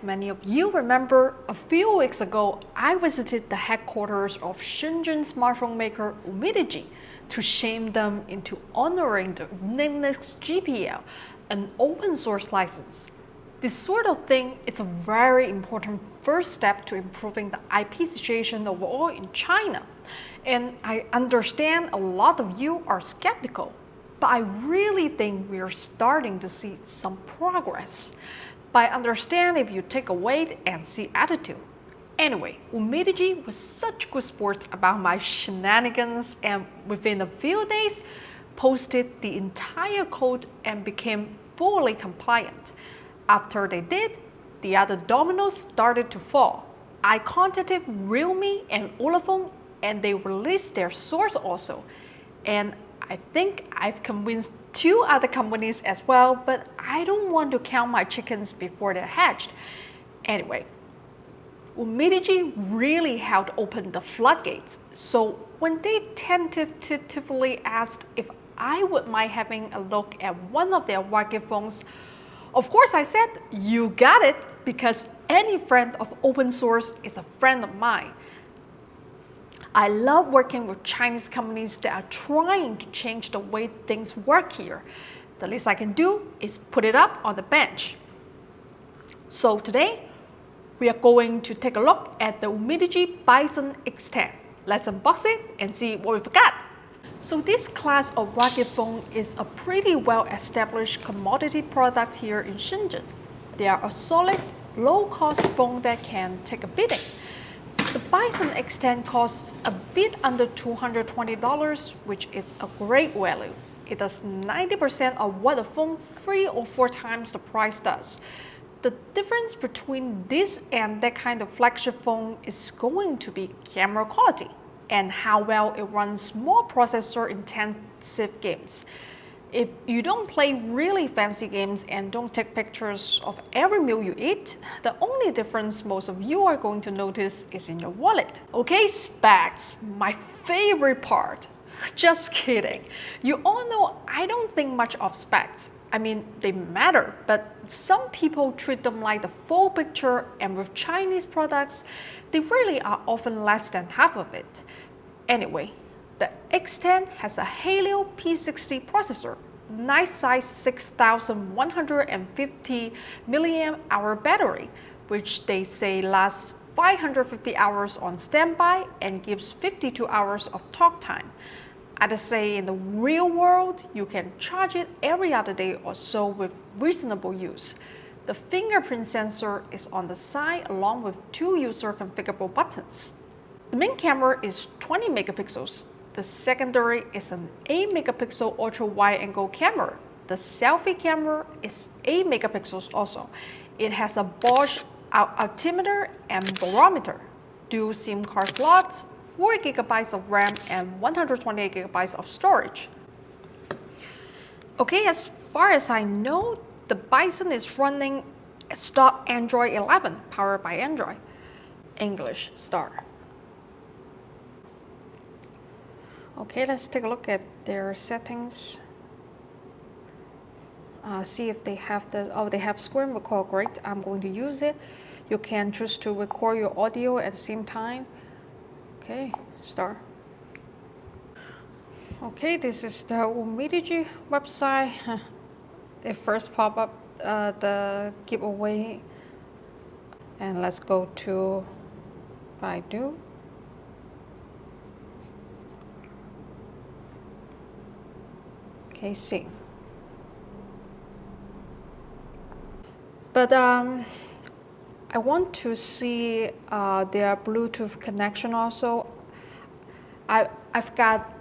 As many of you remember, a few weeks ago, I visited the headquarters of Shenzhen smartphone maker UMIDIGI to shame them into honoring the nameless GPL, an open source license. This sort of thing is a very important first step to improving the IP situation overall in China. And I understand a lot of you are skeptical, but I really think we are starting to see some progress. But I understand if you take a wait and see attitude. Anyway, UMIDIGI was such good sports about my shenanigans and within a few days posted the entire code and became fully compliant. After they did, the other dominoes started to fall. I contacted Realme and Ulefone and they released their source also. And I think I've convinced 2 other companies as well, but I don't want to count my chickens before they're hatched. Anyway, UMIDIGI really held open the floodgates. So when they tentatively asked if I would mind having a look at one of their rugged phones, of course I said, you got it, because any friend of open source is a friend of mine. I love working with Chinese companies that are trying to change the way things work here. The least I can do is put it up on the bench. So today, we are going to take a look at the UMIDIGI Bison X10. Let's unbox it and see what we forgot. So this class of rugged phone is a pretty well-established commodity product here in Shenzhen. They are a solid, low-cost phone that can take a beating. The Bison X10 costs a bit under $220, which is a great value. It does 90% of what a phone 3 or 4 times the price does. The difference between this and that kind of flagship phone is going to be camera quality and how well it runs more processor-intensive games. If you don't play really fancy games and don't take pictures of every meal you eat, the only difference most of you are going to notice is in your wallet. Okay, specs, my favorite part. Just kidding. You all know I don't think much of specs. I mean, they matter, but some people treat them like the full picture, and with Chinese products, they really are often less than half of it. Anyway, the X10 has a Helio P60 processor, nice size 6150 mAh battery, which they say lasts 550 hours on standby and gives 52 hours of talk time. I'd say in the real world, you can charge it every other day or so with reasonable use. The fingerprint sensor is on the side along with 2 user configurable buttons. The main camera is 20 megapixels. The secondary is an 8 megapixel ultra wide angle camera. The selfie camera is 8 megapixels also. It has a Bosch altimeter and barometer, dual SIM card slots, 4 GB of RAM and 128 GB of storage. Okay, as far as I know, the Bison is running stock Android 11 powered by Android. English start. Okay, let's take a look at their settings. See if they have they have screen record. Great, I'm going to use it. You can choose to record your audio at the same time. Okay, start. Okay, this is the UMIDIGI website. It first pop up the giveaway, and let's go to Baidu. Okay, see. But I want to see their Bluetooth connection also. I've got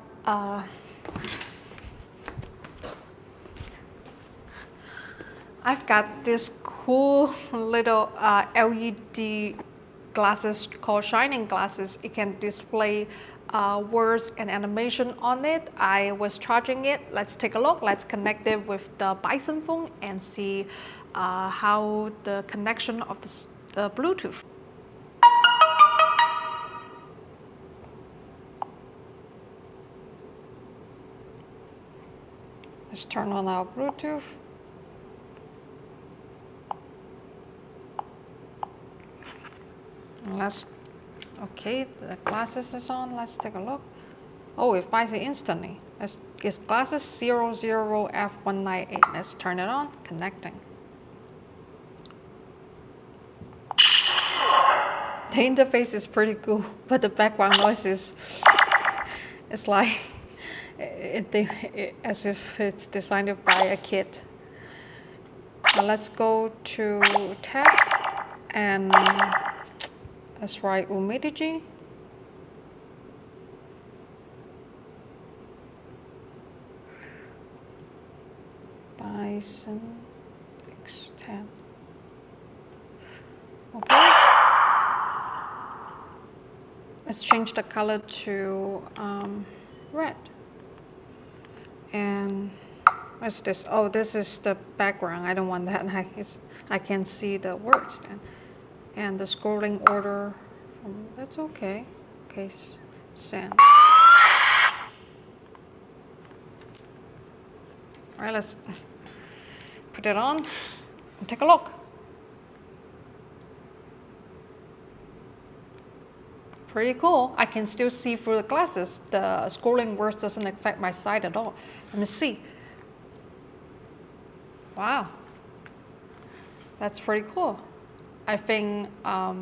this cool little LED glasses called shining glasses. It can display words and animation on it. I was charging it. Let's take a look. Let's connect it with the Bison phone and see how the connection of the Bluetooth. Let's turn on our Bluetooth. Okay, the glasses is on. Let's take a look. Oh, it buys it instantly. It's glasses 00F198. Let's turn it on. Connecting. The interface is pretty cool, but the background noise is it's like as if it's designed by a kid. Now let's go to test and let's write UMIDIGI. Bison X10. Okay. Let's change the color to red. And what's this? Oh, this is the background. I don't want that. I can see the words then. And the scrolling order, that's okay. Okay, send. All right, let's put it on and take a look. Pretty cool. I can still see through the glasses. The scrolling words doesn't affect my sight at all. Let me see. Wow. That's pretty cool. I think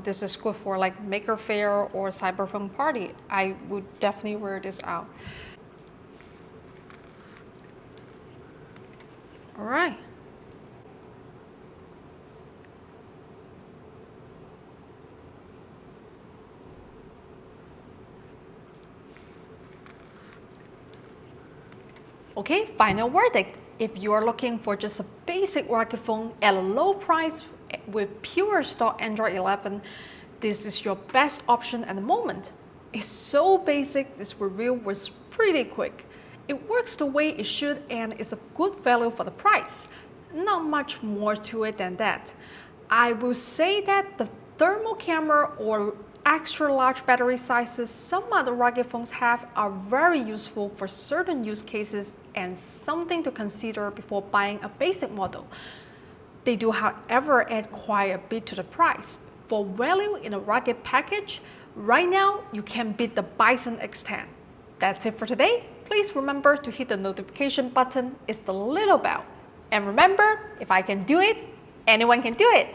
this is good for like Maker Fair or Cyberpunk party. I would definitely wear this out. All right. Okay, final verdict. If you are looking for just a basic rocket phone at a low price with pure stock Android 11, this is your best option at the moment. It's so basic, this review was pretty quick. It works the way it should and is a good value for the price. Not much more to it than that. I will say that the thermal camera or extra large battery sizes some other rugged phones have are very useful for certain use cases and something to consider before buying a basic model. They do, however, add quite a bit to the price. For value in a rugged package, right now you can beat the Bison X10. That's it for today. Please remember to hit the notification button. It's the little bell. And remember, if I can do it, anyone can do it.